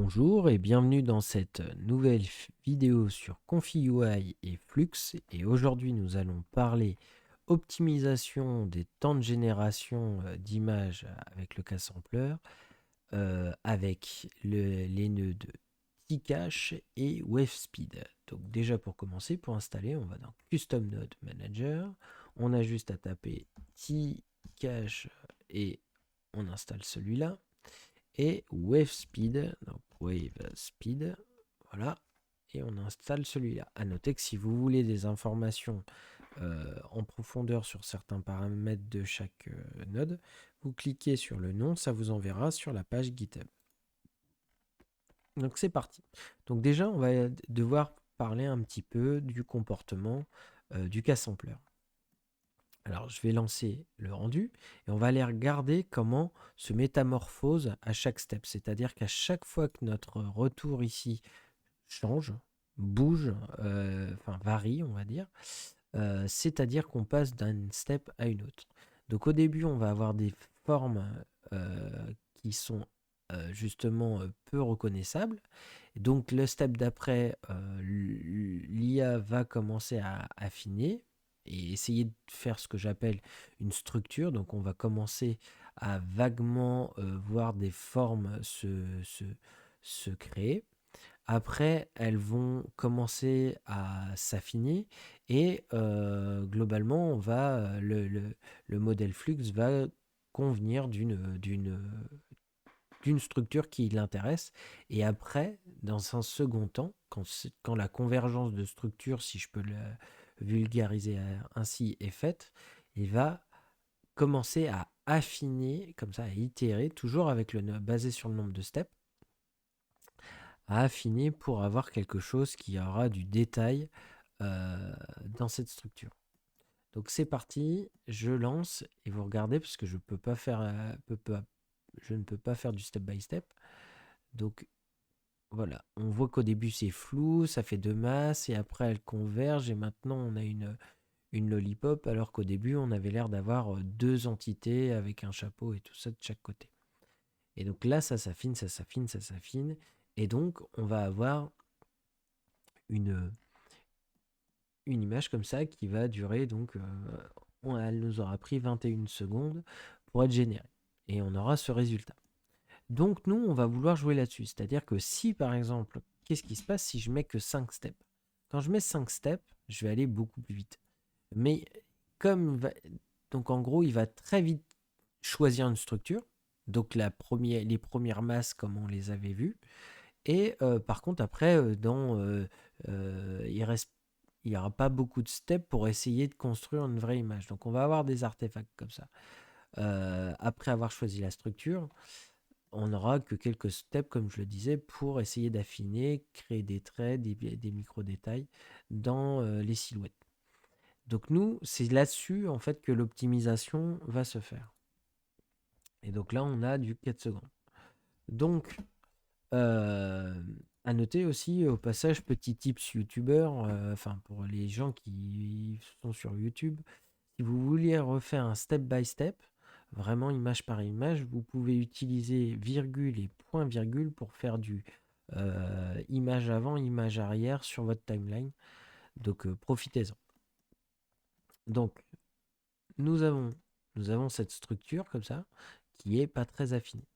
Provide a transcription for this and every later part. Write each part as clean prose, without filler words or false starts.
Bonjour et bienvenue dans cette nouvelle vidéo sur ConfiUI et Flux. Et aujourd'hui, nous allons parler optimisation des temps de génération d'images avec le K-Sampler, avec les nœuds de Tcache et WaveSpeed. Donc déjà pour commencer, pour installer, on va dans Custom Node Manager. On a juste à taper Tcache et on installe celui-là. Et WaveSpeed, donc WaveSpeed, voilà, et on installe celui-là. À noter que si vous voulez des informations en profondeur sur certains paramètres de chaque node, vous cliquez sur le nom, ça vous enverra sur la page GitHub. Donc c'est parti. Donc déjà, on va devoir parler un petit peu du comportement du K-Sampler. Alors, je vais lancer le rendu et on va aller regarder comment se métamorphose à chaque step. C'est-à-dire qu'à chaque fois que notre retour ici change, bouge, enfin varie, on va dire, c'est-à-dire qu'on passe d'un step à une autre. Donc au début, on va avoir des formes qui sont justement peu reconnaissables. Donc le step d'après, l'IA va commencer à affiner et essayer de faire ce que j'appelle une structure. Donc on va commencer à vaguement voir des formes se créer. Après, elles vont commencer à s'affiner et globalement, le modèle Flux va convenir d'une structure qui l'intéresse. Et après, dans un second temps, quand la convergence de structures, si je peux le vulgariser ainsi, est faite, il va commencer à affiner, comme ça, à itérer, toujours avec basé sur le nombre de steps, à affiner pour avoir quelque chose qui aura du détail dans cette structure. Donc c'est parti, je lance et vous regardez parce que je peux pas faire, je ne peux pas faire du step by step. Donc voilà, on voit qu'au début c'est flou, ça fait deux masses et après elles convergent et maintenant on a une lollipop alors qu'au début on avait l'air d'avoir deux entités avec un chapeau et tout ça de chaque côté. Et donc là ça s'affine, ça s'affine, ça s'affine et donc on va avoir une, une image comme ça qui va durer donc elle nous aura pris 21 secondes pour être générée et on aura ce résultat. Donc nous, on va vouloir jouer là-dessus. C'est-à-dire que si, par exemple, qu'est-ce qui se passe si je mets que 5 steps? Quand je mets 5 steps, je vais aller beaucoup plus vite. Mais donc en gros, il va très vite choisir une structure. Donc les premières masses comme on les avait vues. Et par contre, après, il n'y aura pas beaucoup de steps pour essayer de construire une vraie image. Donc on va avoir des artefacts comme ça. Après avoir choisi la structure, on n'aura que quelques steps, comme je le disais, pour essayer d'affiner, créer des traits, des micro-détails dans les silhouettes. Donc nous, c'est là-dessus en fait que l'optimisation va se faire. Et donc là, on a du 4 secondes. Donc, à noter aussi, au passage, petit tips youtubeur, enfin pour les gens qui sont sur YouTube, si vous vouliez refaire un step by step, vraiment image par image, vous pouvez utiliser virgule et point virgule pour faire du image avant, image arrière sur votre timeline. Donc profitez-en. Donc nous avons cette structure comme ça qui est pas très affinée,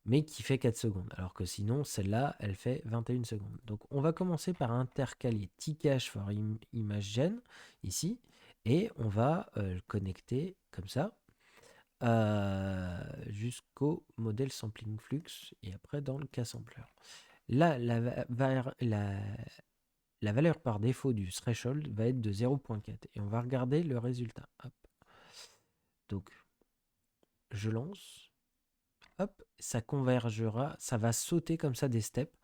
mais qui fait 4 secondes. Alors que sinon, celle-là, elle fait 21 secondes. Donc on va commencer par intercaler Tcache for ImageGen ici, et on va le connecter comme ça jusqu'au modèle sampling flux et après dans le K-sampler. Là, la valeur par défaut du threshold va être de 0.4 et on va regarder le résultat. Hop. Donc, je lance. Hop, ça convergera, ça va sauter comme ça des steps.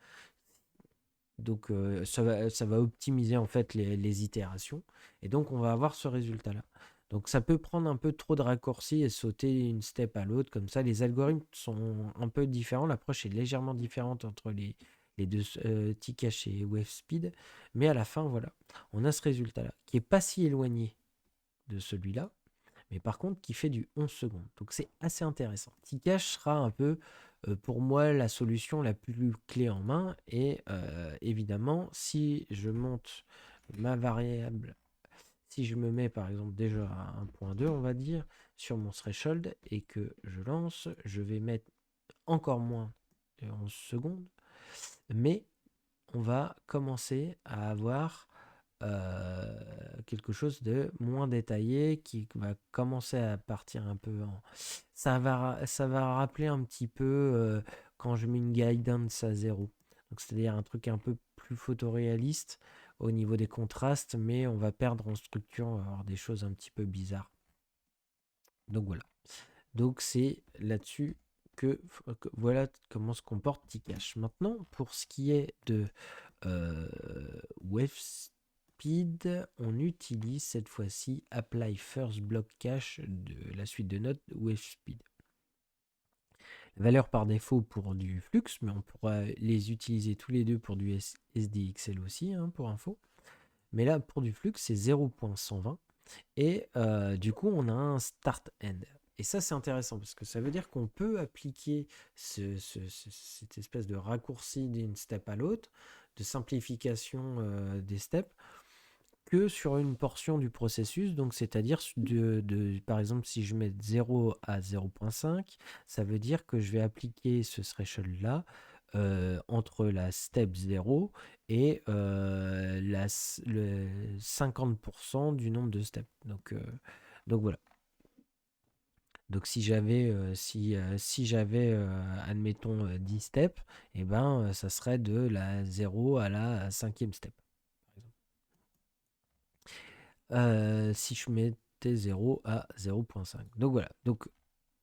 Donc, ça va optimiser en fait les itérations. Et donc, on va avoir ce résultat-là. Donc, ça peut prendre un peu trop de raccourcis et sauter une step à l'autre. Comme ça, les algorithmes sont un peu différents. L'approche est légèrement différente entre les deux Tcache et WaveSpeed. Mais à la fin, voilà, on a ce résultat-là qui est pas si éloigné de celui-là. Mais par contre, qui fait du 11 secondes. Donc, c'est assez intéressant. Tcache sera un peu pour moi, la solution la plus clé en main est évidemment si je monte ma variable, si je me mets par exemple déjà à 1.2, on va dire, sur mon threshold et que je lance, je vais mettre encore moins de 11 secondes, mais on va commencer à avoir quelque chose de moins détaillé qui va commencer à partir un peu en... Ça va rappeler un petit peu quand je mets une guidance à zéro. Donc c'est-à-dire un truc un peu plus photoréaliste au niveau des contrastes, mais on va perdre en structure, on va avoir des choses un petit peu bizarres. Donc voilà. Donc c'est là-dessus que voilà comment se comporte Tcache. Maintenant, pour ce qui est de euh, WaveSpeed, on utilise cette fois-ci Apply First Block Cache de la suite de notes WaveSpeed. La valeur par défaut pour du flux, mais on pourra les utiliser tous les deux pour du SDXL aussi, hein, pour info. Mais là, pour du flux, c'est 0.120. Et du coup, on a un start-end. Et ça, c'est intéressant parce que ça veut dire qu'on peut appliquer cette espèce de raccourci d'une step à l'autre, de simplification des steps, que sur une portion du processus. Donc, c'est-à-dire, par exemple, si je mets 0 à 0.5, ça veut dire que je vais appliquer ce threshold-là entre la step 0 et le 50% du nombre de steps. Donc voilà. Donc si j'avais, si j'avais admettons, 10 steps, et ben, ça serait de la 0 à la 5e step, par exemple. Si je mettais 0 à 0.5. Donc voilà. Donc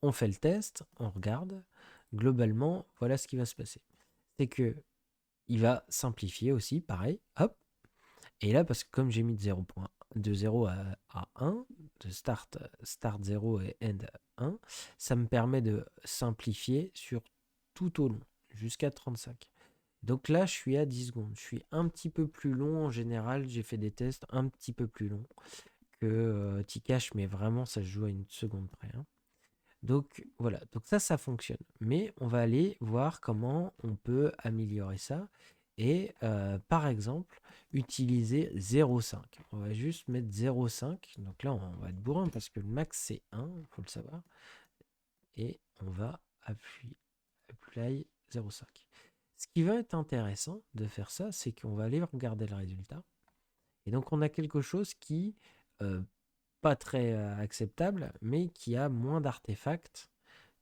on fait le test, on regarde. Globalement, voilà ce qui va se passer. C'est que il va simplifier aussi, pareil, hop. Et là, parce que comme j'ai mis de 0 à 1, de start 0 et end 1, ça me permet de simplifier sur tout au long, jusqu'à 35. Donc là, je suis à 10 secondes. Je suis un petit peu plus long en général. J'ai fait des tests un petit peu plus longs que Tcache, mais vraiment, ça se joue à une seconde près, hein. Donc voilà, donc ça fonctionne. Mais on va aller voir comment on peut améliorer ça. Et par exemple, utiliser 0,5. On va juste mettre 0,5. Donc là, on va être bourrin parce que le max c'est 1, il faut le savoir. Et on va apply 0,5. Ce qui va être intéressant de faire ça, c'est qu'on va aller regarder le résultat. Et donc on a quelque chose qui, euh, pas très acceptable, mais qui a moins d'artefacts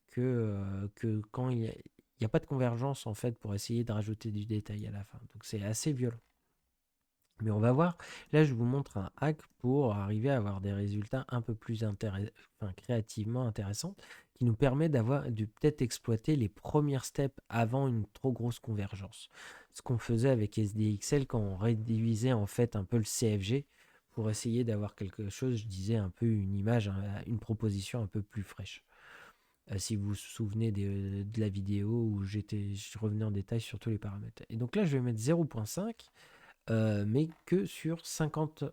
que quand il n'y a pas de convergence en fait pour essayer de rajouter du détail à la fin. Donc c'est assez violent. Mais on va voir, là je vous montre un hack pour arriver à avoir des résultats un peu plus créativement intéressants, qui nous permet de peut-être exploiter les premières steps avant une trop grosse convergence. Ce qu'on faisait avec SDXL quand on réduisait en fait un peu le CFG pour essayer d'avoir quelque chose, je disais un peu une image, une proposition un peu plus fraîche. Si vous vous souvenez de la vidéo où je revenais en détail sur tous les paramètres. Et donc là, je vais mettre 0.5, mais que sur 50,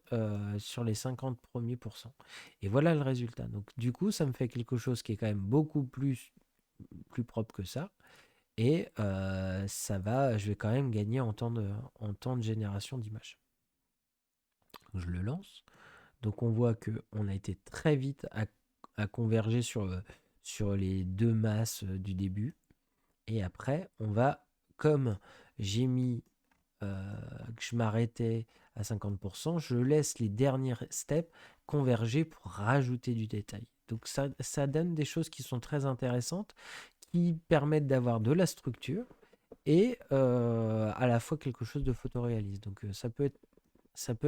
sur les 50 premiers pourcents. Et voilà le résultat. Donc du coup, ça me fait quelque chose qui est quand même beaucoup plus propre que ça. Et je vais quand même gagner en temps de génération d'images. Je le lance. Donc on voit qu'on a été très vite à converger sur les deux masses du début. Et après, comme j'ai mis que je m'arrêtais à 50%, je laisse les derniers steps converger pour rajouter du détail. Donc ça donne des choses qui sont très intéressantes, qui permettent d'avoir de la structure et à la fois quelque chose de photoréaliste. Donc ça peut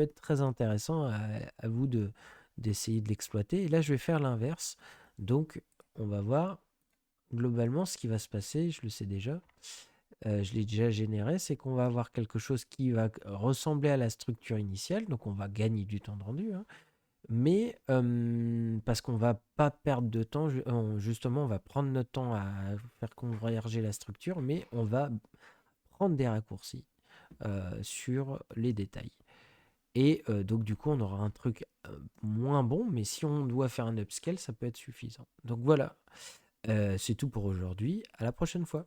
être très intéressant à vous d'essayer de l'exploiter. Et là, je vais faire l'inverse. Donc, on va voir globalement ce qui va se passer. Je le sais déjà. Je l'ai déjà généré. C'est qu'on va avoir quelque chose qui va ressembler à la structure initiale. Donc, on va gagner du temps de rendu, hein. Mais parce qu'on va pas perdre de temps, justement, on va prendre notre temps à faire converger la structure, mais on va prendre des raccourcis sur les détails. Et donc du coup, on aura un truc moins bon, mais si on doit faire un upscale, ça peut être suffisant. Donc voilà, c'est tout pour aujourd'hui. À la prochaine fois.